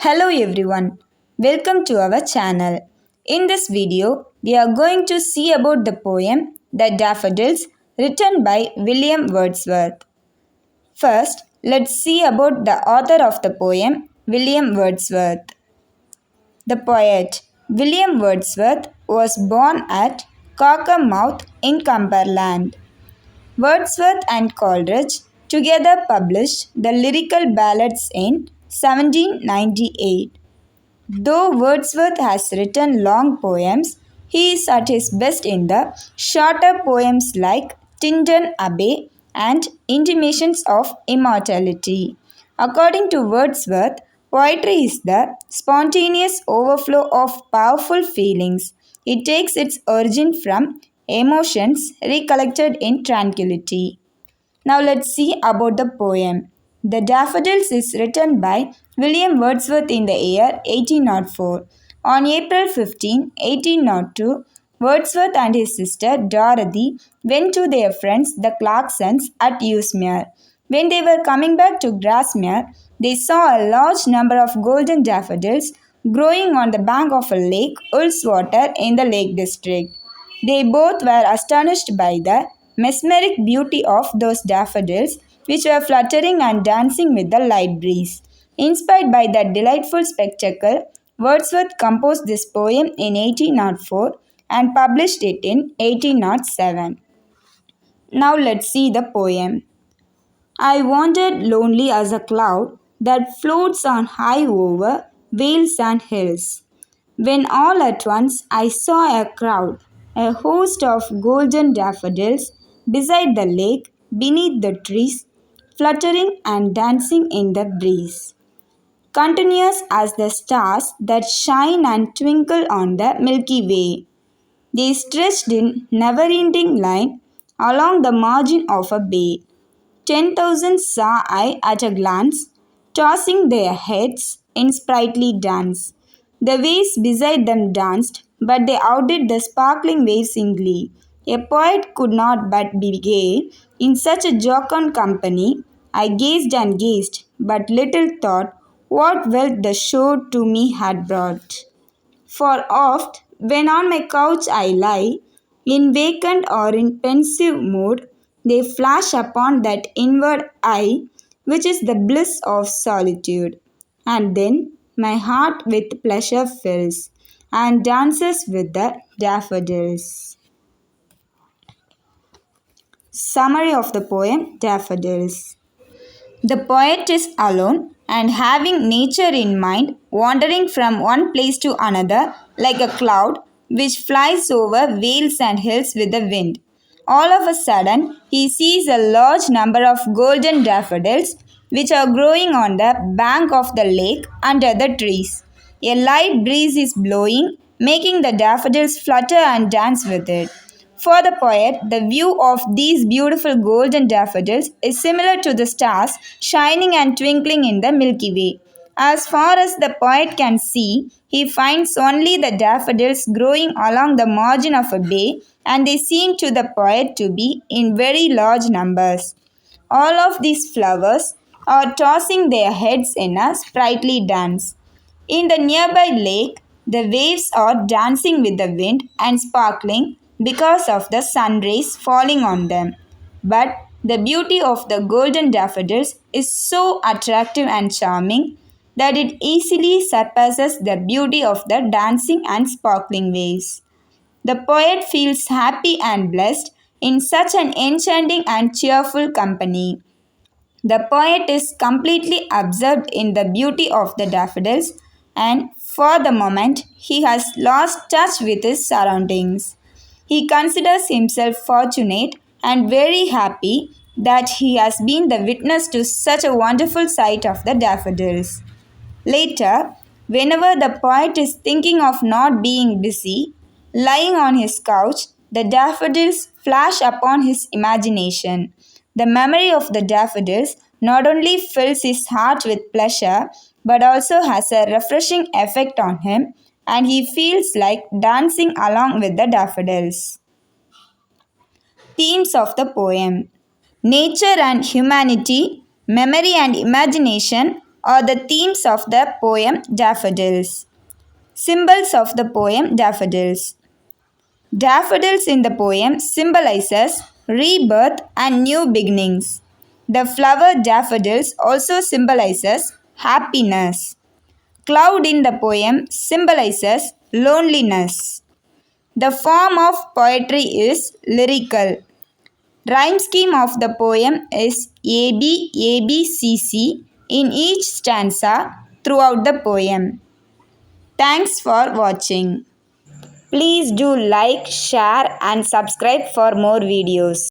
Hello everyone, welcome to our channel. In this video, we are going to see about the poem The Daffodils written by William Wordsworth. First, let's see about the author of the poem, William Wordsworth. The poet William Wordsworth was born at Cockermouth in Cumberland. Wordsworth and Coleridge together published the lyrical ballads in 1798. Though Wordsworth has written long poems, he is at his best in the shorter poems like Tintern Abbey and Intimations of Immortality. According to Wordsworth, poetry is the spontaneous overflow of powerful feelings. It takes its origin from emotions recollected in tranquility. Now let's see about the poem. The Daffodils is written by William Wordsworth in the year 1804. On April 15, 1802, Wordsworth and his sister Dorothy went to their friends the Clarksons at Usmere. When they were coming back to Grasmere, they saw a large number of golden daffodils growing on the bank of a lake, Ullswater, in the Lake District. They both were astonished by the mesmeric beauty of those daffodils, which were fluttering and dancing with the light breeze. Inspired by that delightful spectacle, Wordsworth composed this poem in 1804 and published it in 1807. Now let's see the poem. I wandered lonely as a cloud that floats on high over vales and hills, when all at once I saw a crowd, a host of golden daffodils, beside the lake, beneath the trees, fluttering and dancing in the breeze, continuous as the stars that shine and twinkle on the Milky Way. They stretched in never-ending line along the margin of a bay. 10,000 saw I at a glance, tossing their heads in sprightly dance. The waves beside them danced, but they outdid the sparkling waves in glee. A poet could not but be gay in such a jocund company. I gazed and gazed, but little thought what wealth the show to me had brought. For oft, when on my couch I lie, in vacant or in pensive mood, they flash upon that inward eye, which is the bliss of solitude. And then my heart with pleasure fills, and dances with the daffodils. Summary of the poem Daffodils. The poet is alone and having nature in mind, wandering from one place to another like a cloud which flies over vales and hills with the wind. All of a sudden, he sees a large number of golden daffodils which are growing on the bank of the lake under the trees. A light breeze is blowing, making the daffodils flutter and dance with it. For the poet, the view of these beautiful golden daffodils is similar to the stars shining and twinkling in the Milky Way. As far as the poet can see, he finds only the daffodils growing along the margin of a bay, and they seem to the poet to be in very large numbers. All of these flowers are tossing their heads in a sprightly dance. In the nearby lake, the waves are dancing with the wind and sparkling because of the sun rays falling on them. But the beauty of the golden daffodils is so attractive and charming that it easily surpasses the beauty of the dancing and sparkling waves. The poet feels happy and blessed in such an enchanting and cheerful company. The poet is completely absorbed in the beauty of the daffodils, and for the moment he has lost touch with his surroundings. He considers himself fortunate and very happy that he has been the witness to such a wonderful sight of the daffodils. Later, whenever the poet is thinking of not being busy, lying on his couch, the daffodils flash upon his imagination. The memory of the daffodils not only fills his heart with pleasure but also has a refreshing effect on him, and he feels like dancing along with the daffodils. Themes of the poem: nature and humanity, memory and imagination, are the themes of the poem Daffodils. Symbols of the poem Daffodils. Daffodils in the poem symbolizes rebirth and new beginnings. The flower daffodils also symbolizes happiness. Cloud in the poem symbolizes loneliness. The form of poetry is lyrical. Rhyme scheme of the poem is AB, ABCC in each stanza throughout the poem. Thanks for watching. Please do like, share and subscribe for more videos.